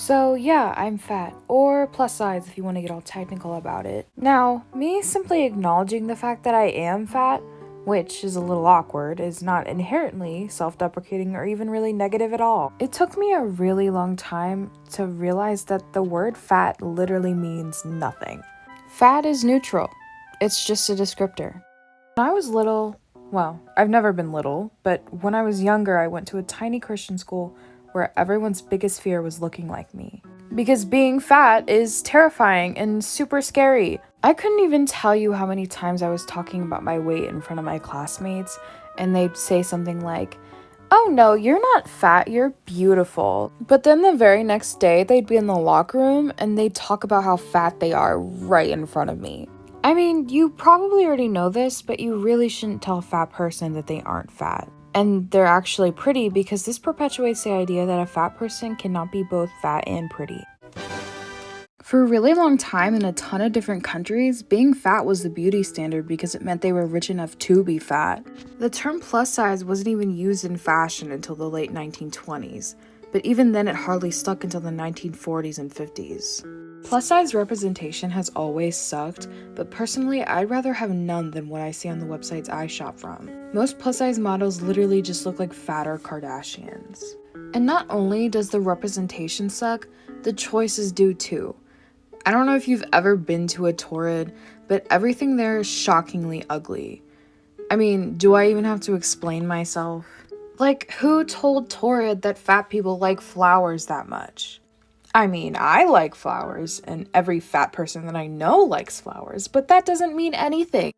So yeah, I'm fat, or plus size if you want to get all technical about it. Now, me simply acknowledging the fact that I am fat, which is a little awkward, is not inherently self-deprecating or even really negative at all. It took me a really long time to realize that the word fat literally means nothing. Fat is neutral. It's just a descriptor. When I was little, well, I've never been little, but when I was younger, I went to a tiny Christian school where everyone's biggest fear was looking like me. Because being fat is terrifying and super scary. I couldn't even tell you how many times I was talking about my weight in front of my classmates, and they'd say something like, "Oh no, you're not fat, you're beautiful." But then the very next day, they'd be in the locker room and they'd talk about how fat they are right in front of me. I mean, you probably already know this, but you really shouldn't tell a fat person that they aren't fat. And they're actually pretty, because this perpetuates the idea that a fat person cannot be both fat and pretty. For a really long time in a ton of different countries, being fat was the beauty standard because it meant they were rich enough to be fat. The term plus size wasn't even used in fashion until the late 1920s, but even then it hardly stuck until the 1940s and 50s. Plus size representation has always sucked, but personally I'd rather have none than what I see on the websites I shop from. Most plus size models literally just look like fatter Kardashians. And not only does the representation suck, the choices do too. I don't know if you've ever been to a Torrid, but everything there is shockingly ugly. I mean, do I even have to explain myself? Like, who told Torrid that fat people like flowers that much? I mean, I like flowers, and every fat person that I know likes flowers, but that doesn't mean anything.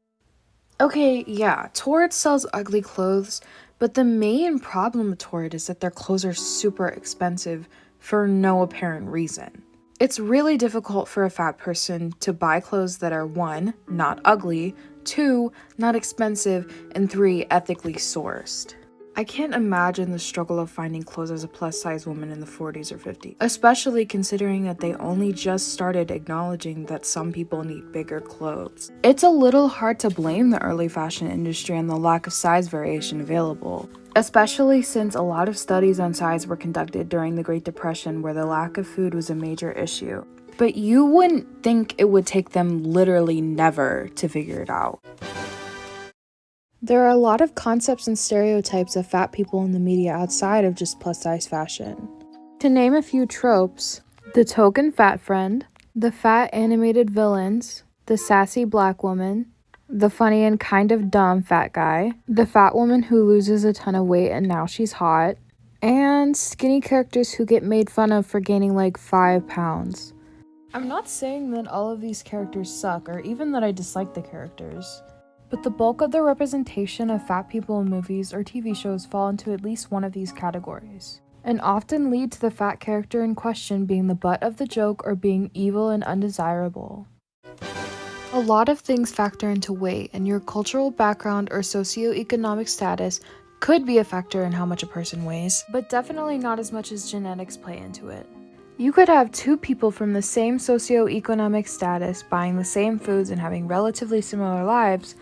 Okay, yeah, Torrid sells ugly clothes, but the main problem with Torrid is that their clothes are super expensive for no apparent reason. It's really difficult for a fat person to buy clothes that are 1, not ugly, 2, not expensive, and 3, ethically sourced. I can't imagine the struggle of finding clothes as a plus-size woman in the 40s or 50s, especially considering that they only just started acknowledging that some people need bigger clothes. It's a little hard to blame the early fashion industry on the lack of size variation available, especially since a lot of studies on size were conducted during the Great Depression where the lack of food was a major issue. But you wouldn't think it would take them literally never to figure it out. There are a lot of concepts and stereotypes of fat people in the media outside of just plus-size fashion. To name a few tropes, the token fat friend, the fat animated villains, the sassy black woman, the funny and kind of dumb fat guy, the fat woman who loses a ton of weight and now she's hot, and skinny characters who get made fun of for gaining like 5 pounds. I'm not saying that all of these characters suck or even that I dislike the characters. But the bulk of the representation of fat people in movies or TV shows fall into at least one of these categories, and often lead to the fat character in question being the butt of the joke or being evil and undesirable. A lot of things factor into weight, and your cultural background or socioeconomic status could be a factor in how much a person weighs, but definitely not as much as genetics play into it. You could have two people from the same socioeconomic status buying the same foods and having relatively similar lives,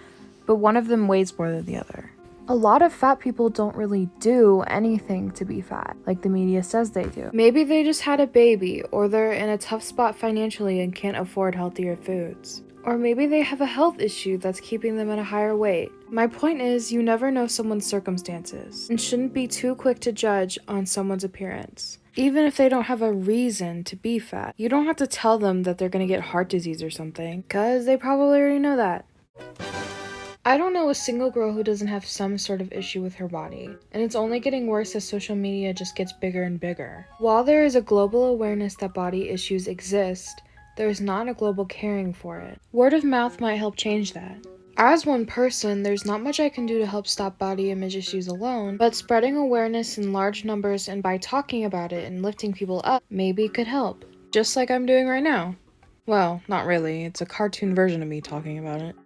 but one of them weighs more than the other. A lot of fat people don't really do anything to be fat, like the media says they do. Maybe they just had a baby, or they're in a tough spot financially and can't afford healthier foods. Or maybe they have a health issue that's keeping them at a higher weight. My point is, you never know someone's circumstances, and shouldn't be too quick to judge on someone's appearance. Even if they don't have a reason to be fat, you don't have to tell them that they're gonna get heart disease or something, cause they probably already know that. I don't know a single girl who doesn't have some sort of issue with her body, and it's only getting worse as social media just gets bigger and bigger. While there is a global awareness that body issues exist, there is not a global caring for it. Word of mouth might help change that. As one person, there's not much I can do to help stop body image issues alone, but spreading awareness in large numbers and by talking about it and lifting people up maybe could help. Just like I'm doing right now. Well, not really, it's a cartoon version of me talking about it.